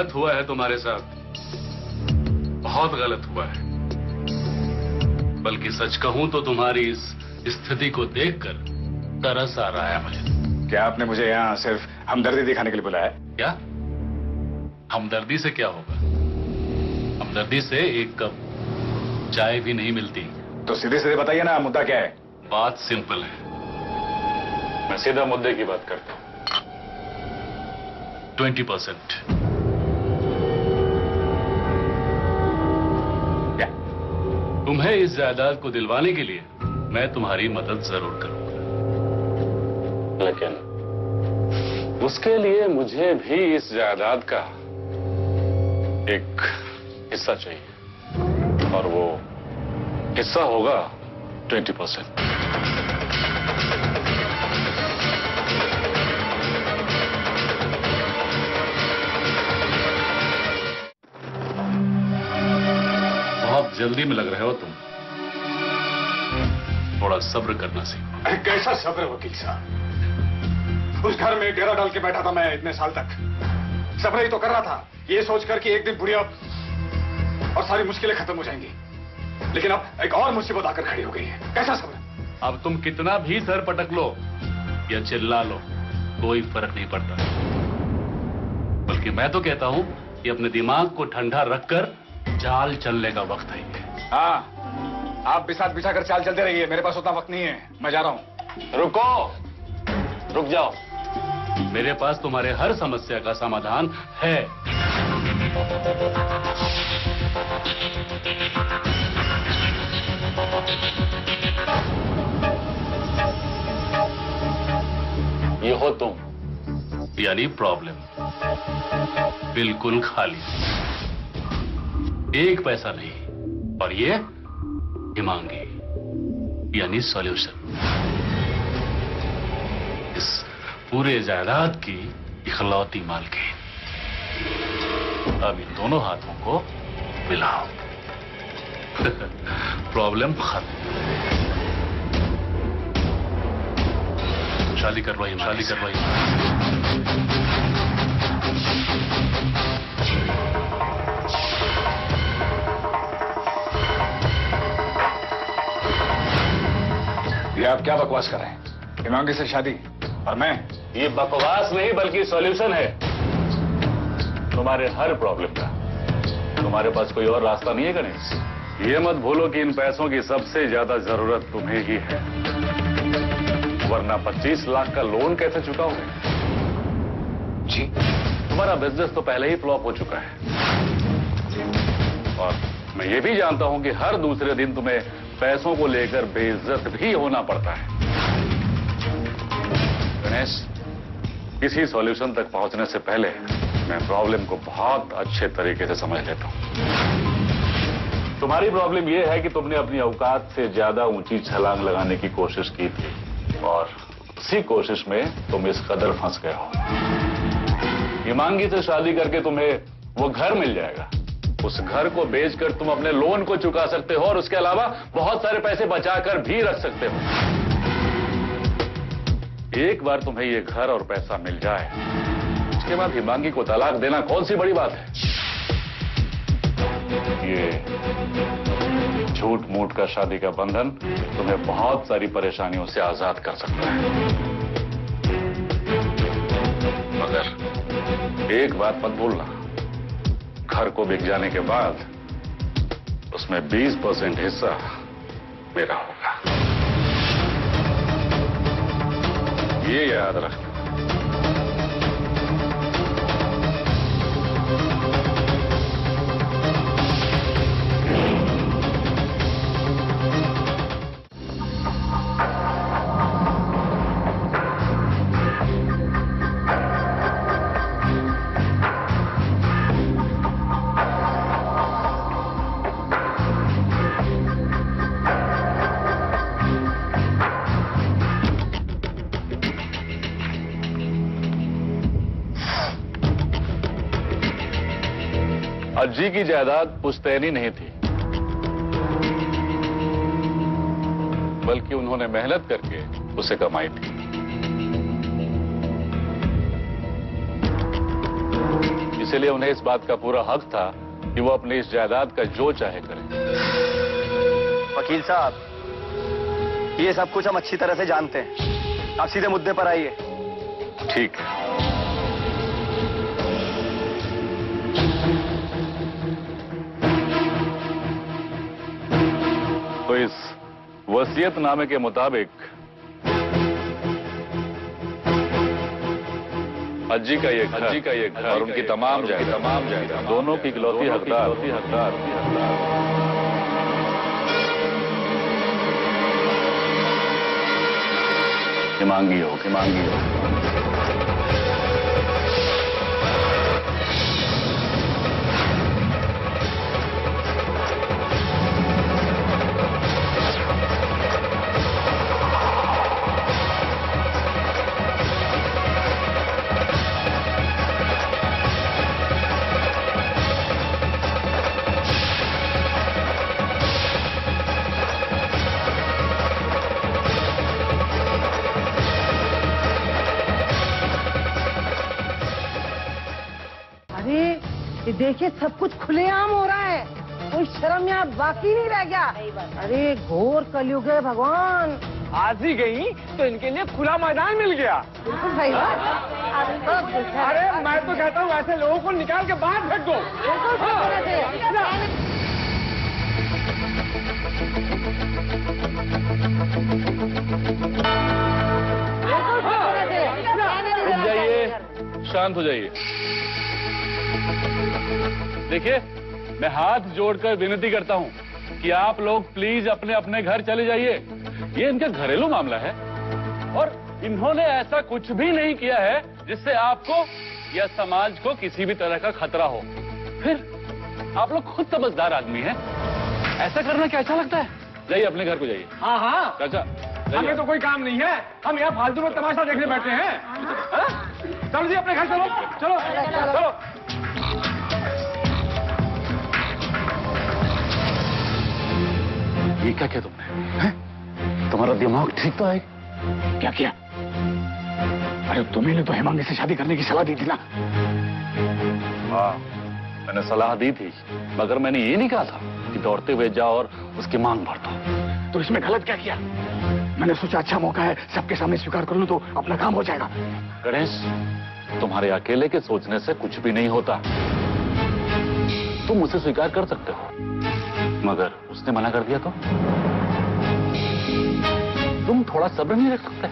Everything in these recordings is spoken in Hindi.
गलत हुआ है तुम्हारे साथ, बहुत गलत हुआ है। बल्कि सच कहूं तो तुम्हारी इस स्थिति को देखकर तरस आ रहा है मुझे। क्या आपने मुझे यहाँ सिर्फ हमदर्दी दिखाने के लिए बुलाया? क्या हमदर्दी से क्या होगा? हमदर्दी से एक कप चाय भी नहीं मिलती। तो सीधे सीधे बताइए ना, मुद्दा क्या है? बात सिंपल है, मैं सीधा मुद्दे की बात करता हूं। 20%। क्या? तुम्हें इस जायदाद को दिलवाने के लिए मैं तुम्हारी मदद जरूर करूंगा, लेकिन उसके लिए मुझे भी इस जायदाद का एक हिस्सा चाहिए, और वो हिस्सा होगा 20%। बहुत जल्दी में लग रहे हो तुम, थोड़ा सब्र करना सीखो। कैसा सब्र वकील साहब? उस घर में डेरा डाल के बैठा था मैं इतने साल तक, सब्र ही तो कर रहा था, ये सोचकर कि एक दिन बुढ़िया और सारी मुश्किलें खत्म हो जाएंगी। लेकिन अब एक और मुसीबत आकर खड़ी हो गई है। कैसा सब्र? अब तुम कितना भी सर पटक लो या चिल्ला लो, कोई फर्क नहीं पड़ता। बल्कि मैं तो कहता हूं कि अपने दिमाग को ठंडा रखकर चाल चलने का वक्त है ये। हाँ, आप भी साथ बिछा कर चाल चलते रहिए, मेरे पास उतना वक्त नहीं है, मैं जा रहा हूं। रुको, रुक जाओ, मेरे पास तुम्हारे हर समस्या का समाधान है। ये हो तुम, यानी प्रॉब्लम, बिल्कुल खाली, एक पैसा नहीं। और ये हिमांगी, यानी सॉल्यूशन, इस पूरे जायदाद की इखलौती मालकिन। अब इन दोनों हाथों को मिलाओ, प्रॉब्लम खत्म। शादी करवाइए, शादी करवाइए। ये आप क्या बकवास कर रहे हैं? हिमांगी से शादी और मैं? ये बकवास नहीं बल्कि सॉल्यूशन है तुम्हारे हर प्रॉब्लम का। तुम्हारे पास कोई और रास्ता नहीं है गणेश? ये मत भूलो कि इन पैसों की सबसे ज्यादा जरूरत तुम्हें ही है, वरना 25 लाख का लोन कैसे चुकाओगे? जी, तुम्हारा बिजनेस तो पहले ही फ्लॉप हो चुका है, और मैं ये भी जानता हूं कि हर दूसरे दिन तुम्हें पैसों को लेकर बेइज्जत भी होना पड़ता है। गणेश, किसी सॉल्यूशन तक पहुंचने से पहले मैं प्रॉब्लम को बहुत अच्छे तरीके से समझ लेता हूं। तुम्हारी प्रॉब्लम यह है कि तुमने अपनी औकात से ज्यादा ऊंची छलांग लगाने की कोशिश की थी, और उसी कोशिश में तुम इस कदर फंस गए हो। हिमांगी से शादी करके तुम्हें वो घर मिल जाएगा, उस घर को बेचकर तुम अपने लोन को चुका सकते हो, और उसके अलावा बहुत सारे पैसे बचाकर भी रख सकते हो। एक बार तुम्हें ये घर और पैसा मिल जाए, उसके बाद हिमांगी को तलाक देना कौन सी बड़ी बात है? ये झूठ मूठ का शादी का बंधन तुम्हें बहुत सारी परेशानियों से आजाद कर सकता है। मगर एक बात मत भूलना, घर को बिक जाने के बाद उसमें 20% हिस्सा मेरा होगा, ये याद रखना। अज्जी की जायदाद पुश्तैनी नहीं थी, बल्कि उन्होंने मेहनत करके उसे कमाई थी। इसीलिए उन्हें इस बात का पूरा हक था कि वो अपनी इस जायदाद का जो चाहे करें। वकील साहब, ये सब कुछ हम अच्छी तरह से जानते हैं। आप सीधे मुद्दे पर आइए। ठीक है। तो इस वसीयतनामे के मुताबिक अज्जी का ये घर और उनकी तमाम जायदाद दोनों की इकलौती हकदार हिमांगी हो। ये देखिए, सब कुछ खुलेआम हो रहा है, कोई शर्म यहाँ बाकी नहीं रह गया। अरे घोर कलयुग है भगवान। आज ही गई तो इनके लिए खुला मैदान मिल गया। बिल्कुल सही बात। अरे मैं तो कहता हूँ ऐसे लोगों को निकाल के बाहर फेंक दो। रुक जाइए, शांत हो जाइए। देखिए, मैं हाथ जोड़कर विनती करता हूं कि आप लोग प्लीज अपने अपने घर चले जाइए। ये इनका घरेलू मामला है और इन्होंने ऐसा कुछ भी नहीं किया है जिससे आपको या समाज को किसी भी तरह का खतरा हो। फिर आप लोग खुद समझदार आदमी हैं, ऐसा करना क्या अच्छा लगता है? जाइए अपने घर को जाइए। हाँ हाँ चाचा, हमें तो कोई काम नहीं है, हम यहाँ फालतू में तमाशा देखने बैठे हैं। चलो जी अपने घर चलो चलो चलो। ये क्या किया तुमने? हैं? तुम्हारा दिमाग ठीक तो है? क्या किया? अरे तुम्हें ने तो हिमांगी से शादी करने की सलाह दी थी ना। हाँ, मैंने सलाह दी थी, मगर मैंने ये नहीं कहा था कि दौड़ते हुए जाओ और उसकी मांग भर दो। तो इसमें गलत क्या किया? मैंने सोचा अच्छा मौका है, सबके सामने स्वीकार कर लूं तो अपना काम हो जाएगा। गणेश, तुम्हारे अकेले के सोचने से कुछ भी नहीं होता। तुम उसे स्वीकार कर सकते हो, मगर उसने मना कर दिया तो तुम थोड़ा सब्र नहीं रख सकते?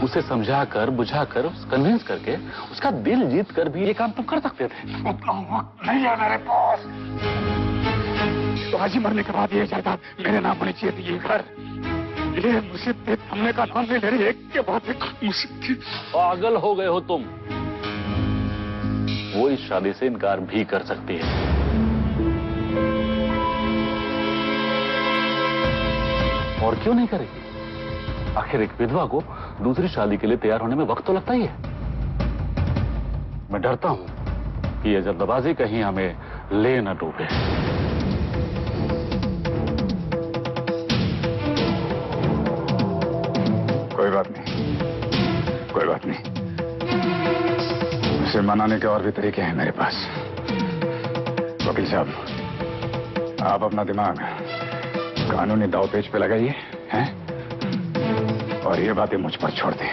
उसे समझाकर, बुझाकर, कन्विंस करके उसका दिल जीत कर भी ये काम तुम कर सकते थे। नहीं है मेरे पास। तो हाजी मरने के बाद ये जायदाद मेरे नाम होनी चाहिए थी। ये घर, ये मुसीबत हमने का नाम नहीं ले रही, एक के बाद एक मुसीबत। पागल हो गए हो तुम। वो इस शादी से इनकार भी कर सकती है। और क्यों नहीं करेगी? आखिर एक विधवा को दूसरी शादी के लिए तैयार होने में वक्त तो लगता ही है। मैं डरता हूं कि ये जल्दबाजी कहीं हमें ले न डूबे। कोई बात नहीं। उसे मनाने के और भी तरीके हैं मेरे पास। वकील साहब, आप अपना दिमाग कानूनी दाव पेच पे लगाइए, हैं? और ये बातें मुझ पर छोड़ दें।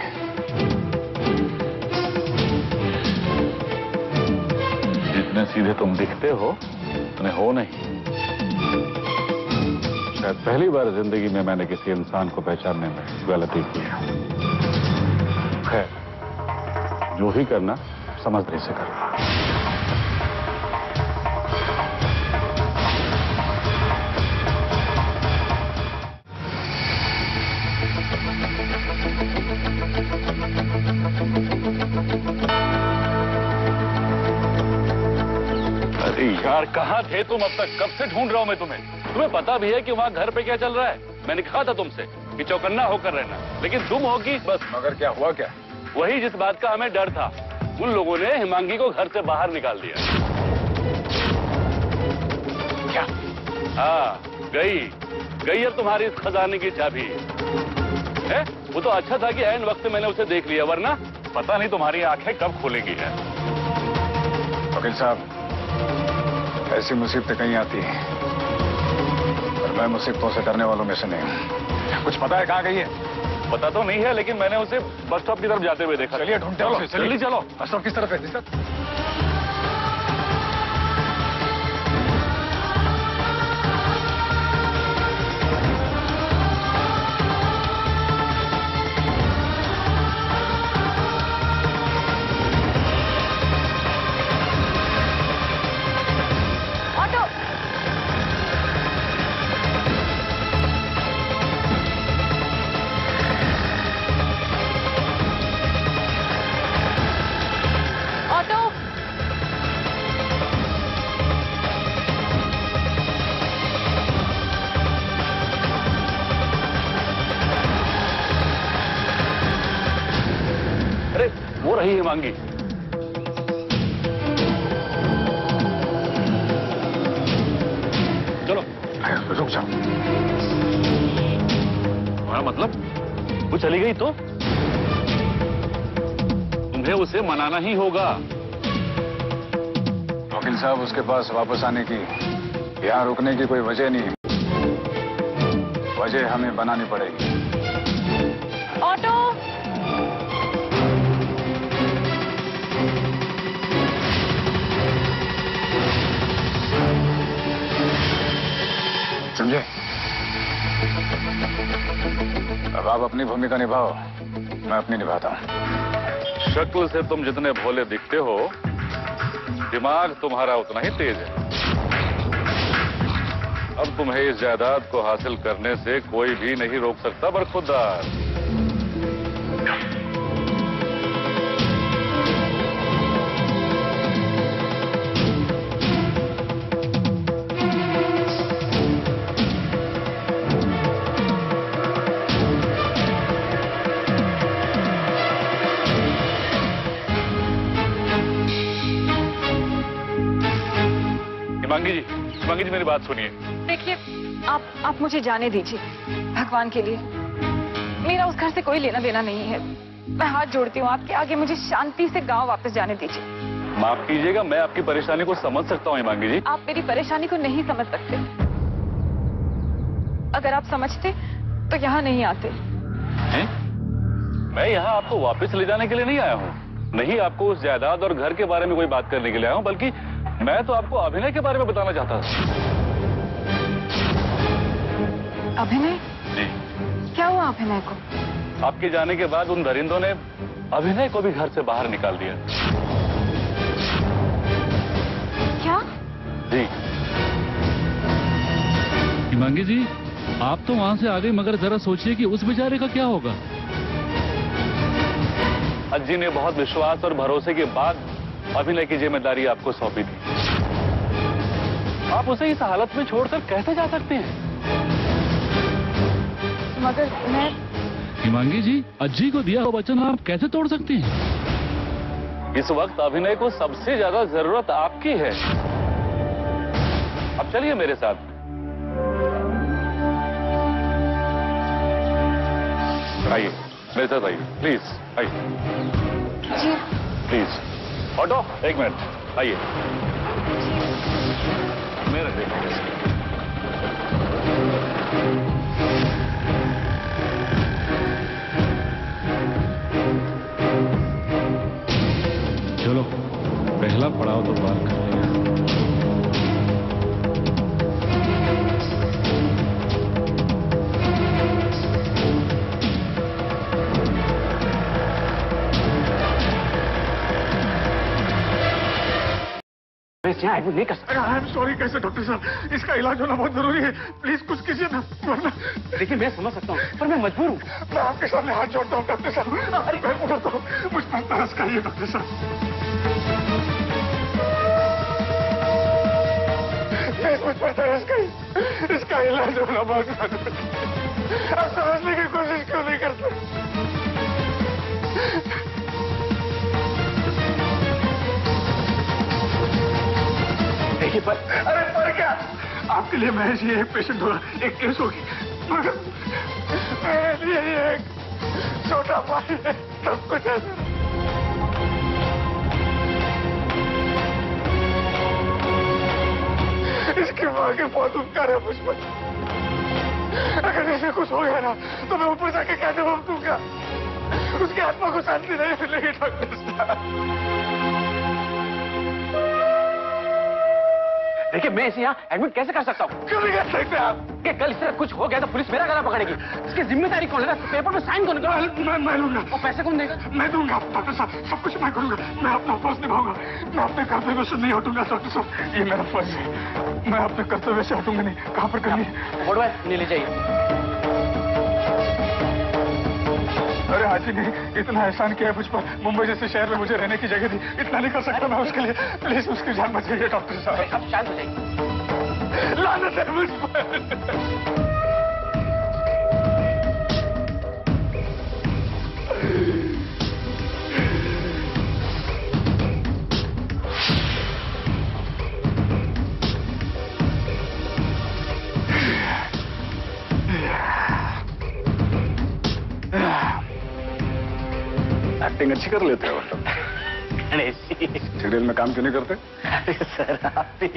जितने सीधे तुम दिखते हो उतने हो नहीं। शायद पहली बार जिंदगी में मैंने किसी इंसान को पहचानने में गलती की है। खैर, जो ही करना समझदारी से करना। अरे यार, कहाँ थे तुम अब तक? कब से ढूंढ रहा हूं मैं तुम्हें। तुम्हें पता भी है कि वहाँ घर पे क्या चल रहा है? मैंने कहा था तुमसे कि चौकन्ना होकर रहना, लेकिन तुम हो कि बस। मगर क्या हुआ? क्या? वही जिस बात का हमें डर था। उन लोगों ने हिमांगी को घर से बाहर निकाल दिया। क्या? हाँ, गई अब तुम्हारी इस खजाने की चाबी है। वो तो अच्छा था कि ऐन वक्त मैंने उसे देख लिया, वरना पता नहीं तुम्हारी आंखें कब खुलेगी है। वकील साहब, ऐसी मुसीबतें कहीं आती हैं, और मैं मुसीबतों से डरने वालों में से नहीं हूं। कुछ पता है कहाँ गई है? पता तो नहीं है, लेकिन मैंने उसे बस स्टॉप की तरफ जाते हुए देखा। चलिए ढूंढते हैं उसे, जल्दी चलो। बस स्टॉप किस तरफ है सर? वो रही हिमांगी। चलो रुक जाओ। तुम्हारा मतलब वो चली गई तो तुम्हें उसे मनाना ही होगा। वकील साहब, उसके पास वापस आने की, यहाँ रुकने की कोई वजह नहीं है। वजह हमें बनानी पड़ेगी। ऑटो, समझे? अब आप अपनी भूमिका निभाओ, मैं अपनी निभाता हूँ। शक्ल से तुम जितने भोले दिखते हो, दिमाग तुम्हारा उतना ही तेज है। अब तुम्हें इस जायदाद को हासिल करने से कोई भी नहीं रोक सकता बरखुरदार। हिमांगी जी मेरी बात सुनिए। देखिए, आप मुझे जाने दीजिए, भगवान के लिए। मेरा उस घर से कोई लेना देना नहीं है। मैं हाथ जोड़ती हूँ आपके आगे, मुझे शांति से गांव वापस जाने दीजिए। माफ कीजिएगा, मैं आपकी परेशानी को समझ सकता हूँ हिमांगी जी। आप मेरी परेशानी को नहीं समझ सकते। अगर आप समझते तो यहाँ नहीं आते। हैं? मैं यहाँ आपको वापस ले जाने के लिए नहीं आया हूँ, नहीं आपको उस जायदाद और घर के बारे में कोई बात करने के लिए आया हूँ, बल्कि मैं तो आपको अभिनय के बारे में बताना चाहता था। अभिनय? जी। क्या हुआ अभिनय को? आपके जाने के बाद उन दरिंदों ने अभिनय को भी घर से बाहर निकाल दिया। क्या? जी। हिमांगी जी, आप तो वहां से आ गए, मगर जरा सोचिए कि उस बेचारे का क्या होगा। अज्जी ने बहुत विश्वास और भरोसे के बाद अभिनय की जिम्मेदारी आपको सौंपी थी। आप उसे इस हालत में छोड़कर कैसे जा सकते हैं? मगर मैं... हिमांगी जी, अज्जी को दिया हुआ वचन आप कैसे तोड़ सकती हैं? इस वक्त अभिनय को सबसे ज्यादा जरूरत आपकी है। अब चलिए मेरे साथ। आइए मेरे साथ, आइए प्लीज, आइए जी। प्लीज। ऑटो, एक मिनट, आइए। मेरा देखिए। चलो, पहला पड़ाव तो पार कर लिया। यहाँ एडमिट नहीं कर सकते। I am sorry. कैसे डॉक्टर साहब, इसका इलाज होना बहुत जरूरी है। प्लीज कुछ कीजिए ना, वरना... देखिए मैं समझ सकता हूँ, पर मैं मजबूर हूँ। मैं आपके सामने हाथ जोड़ता हूँ डॉक्टर साहब, मैं उठता हूँ। मुझ पर तरस खाइए डॉक्टर साहब, मुझ पर तरस खाइए। इसका इलाज होना बहुत जरूरी है। आप समझने की कोशिश क्यों नहीं करते? देखिए पर... अरे पर क्या, आपके लिए महज ये एक पेशेंट होगा, एक केस होगी, मगर मेरे लिए ये एक छोटा भाई है, सब कुछ है। इसकी माँ के बहुत उपकार है मुझ पर। अगर इसे कुछ हो गया ना तो मैं ऊपर जाके क्या जवाब दूंगा? उसकी आत्मा को शांति नहीं मिलेगी डॉक्टर साहब। देखिए मैं इसे यहाँ एडमिट कैसे कर सकता हूँ? क्यों नहीं कर सकते आप? कि कल इस तरह कुछ हो गया तो पुलिस मेरा गला पकड़ेगी। इसकी जिम्मेदारी कौन लेगा? पेपर में साइन कौन करेगा? मैं लूंगा। और पैसे कौन देगा? मैं दूंगा डॉक्टर साहब, सब कुछ मैं करूंगा। मैं अपना फर्ज निभाऊंगा। मैं अपने कर्तव्य से नहीं हटूंगा डॉक्टर साहब, ये मेरा फर्ज है। मैं अपने कर्तव्य से हटूंगा नहीं। कहाँ पर करनी है? नहीं ले जाइए। अरे हाजी ने इतना एहसान किया है मुझ पर, मुंबई जैसे शहर में मुझे रहने की जगह दी, इतना नहीं कर सकता मैं उसके लिए। प्लीज उसकी जान बचाइए डॉक्टर साहब। अब शांत हो जाइए। लानत है मुझ पर। एक्टिंग अच्छी कर लेते हो। गणेश सीरियल में काम क्यों नहीं करते? सर आप भी